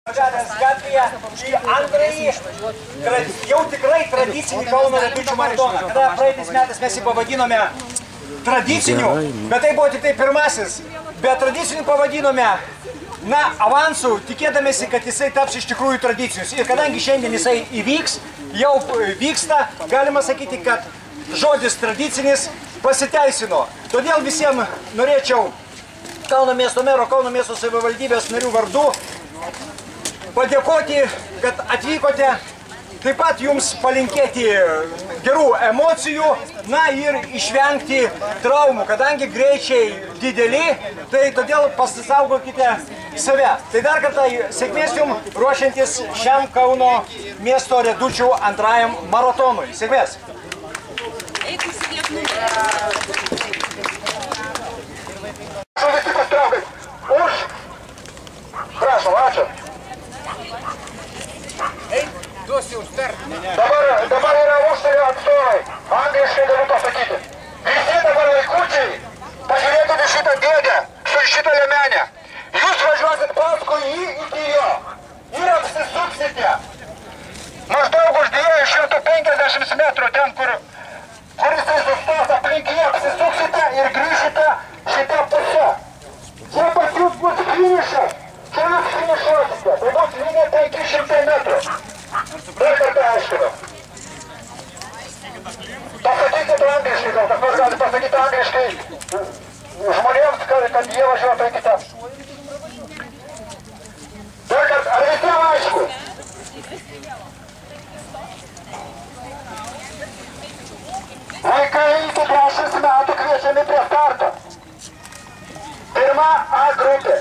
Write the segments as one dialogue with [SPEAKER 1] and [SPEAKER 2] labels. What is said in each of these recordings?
[SPEAKER 1] Žemės gatvėje į antrąjį jau tikrai tradicinį Kauno Ragučių maratoną. Kada praeitais metais mes jį pavadinome tradiciniu, bet tai buvo tik tai pirmasis. Bet tradiciniu pavadinome, avansų, tikėdamėsi, kad jisai taps iš tikrųjų tradicijus. Ir kadangi šiandien jisai įvyks, jau vyksta, galima sakyti, kad žodis tradicinis pasiteisino. Todėl visiems norėčiau Kauno miesto mero, Kauno miesto savivaldybės narių vardu padėkoti, kad atvykote, taip pat jums palinkėti gerų emocijų, ir išvengti traumų, kadangi greičiai dideli, tai todėl pasisaugokite save. Tai dar kartą sėkmės jums ruošiantis šiam Kauno miesto Ragučių antrajam maratonui. Sėkmės!
[SPEAKER 2] Prašom, ačiū. Dabar yra užsienio atstovai. Angliškai galiu pasakyti. Visi dabar vaikučiai, pažiūrėkite šitą dėdę su šitą liemenę. Jūs važiuosit paskui jį iki jo ir apsisuksite. Maždaug už 250 metrų ten, kur jisai sustos aplink jį, apsisuksite ir grįšite šitą pusę. Čia pas jūs bus finišas. Čia jūs finišuosite. Tai bus lygiai 500 metrų. Dar kartą aiškinu. Pasakykit angliškai, gal kas nors gali pasakyti angliškai žmonėms, kad jie važiuotų į kitą. Dar kartą, ar visiems aišku? Vaikai iki 10 metų kviečiami prie starto. Pirma A grupė.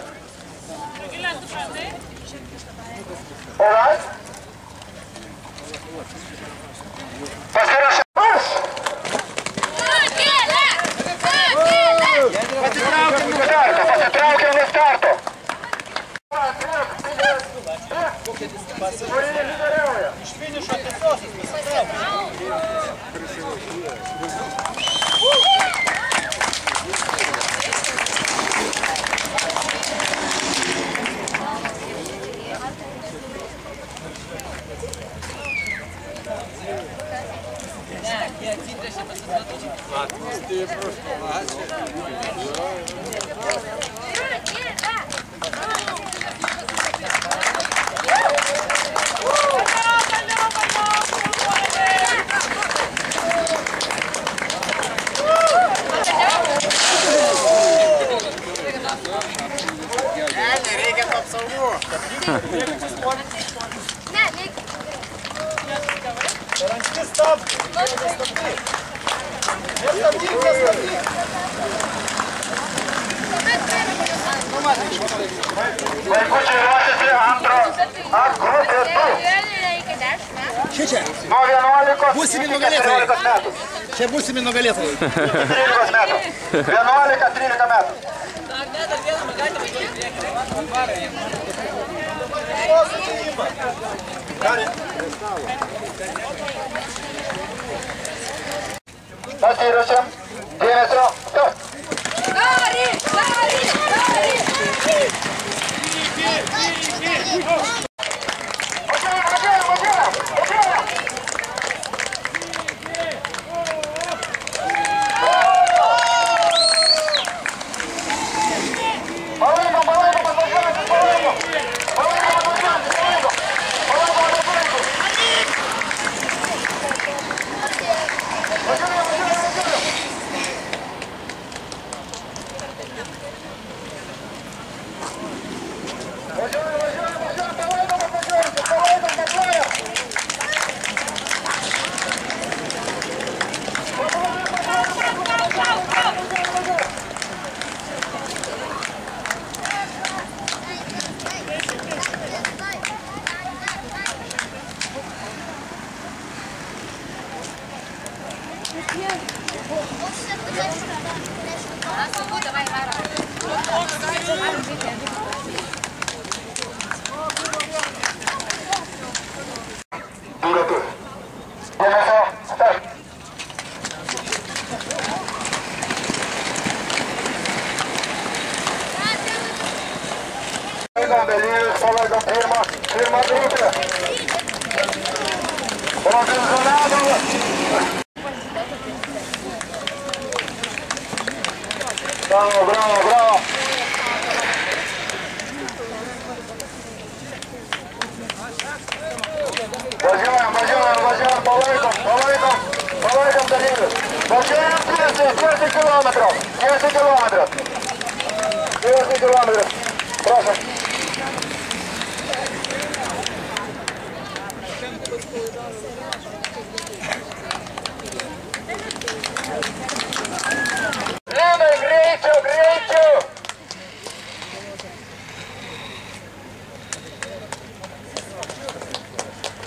[SPEAKER 2] Alright? Pasirašę marš! Pasitraukiam nuo starto! Kurie lyderiauja? Iš finišo tiesos nereikia apsaugų. Per anksti stabdį. Vaikučiai ruošiasi antro A grupė 2.
[SPEAKER 3] Čia.
[SPEAKER 2] Nuo 11
[SPEAKER 3] būsimi
[SPEAKER 2] iki 14 metų.
[SPEAKER 3] Čia būsimi nugalėtojai.
[SPEAKER 2] 13 metų. 11-13 metų. Pasiruošiam. Dėmesio. Stop. Сашка. Организовал. Браво, браво, браво. Возьмем, по лайкам долину. Возьмем 10 километров. 10 километров. 10 километров. Прошу. Лена, грейчу.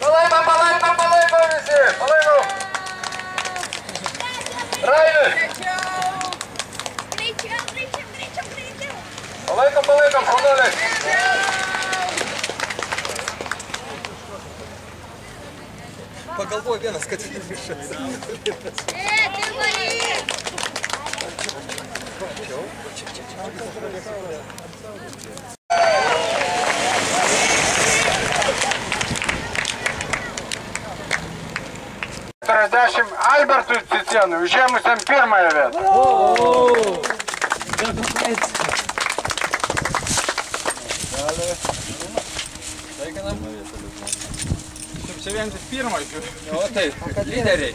[SPEAKER 2] Полайком вези, полайком. Правильно. Полайком, ходили.
[SPEAKER 3] По головой вена скатить не решается.
[SPEAKER 4] Ты болеешь!
[SPEAKER 2] Раздашим Альберту Цицену, уже мы сам первая вет.
[SPEAKER 3] Дай-ка нам. Все время тут фирма. Вот ты, лидеры.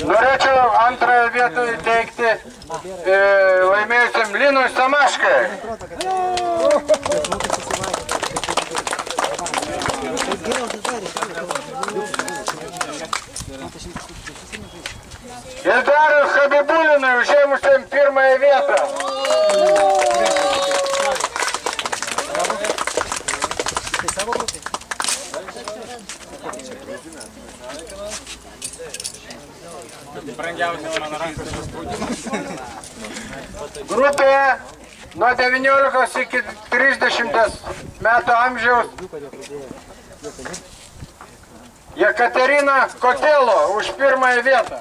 [SPEAKER 2] Norėčiau antrąją vietą įteikti laimėjusiam Linui Samaškai. Ir Dariui Habibulinui užėmusiam pirmąją vietą. Grupėje nuo 19 iki 30 metų amžiaus Jekaterina Kotelo už pirmąją vietą.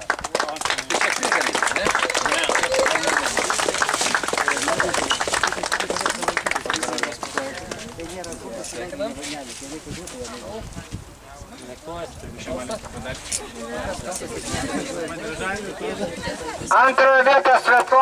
[SPEAKER 2] Antrąją vietą Svetlana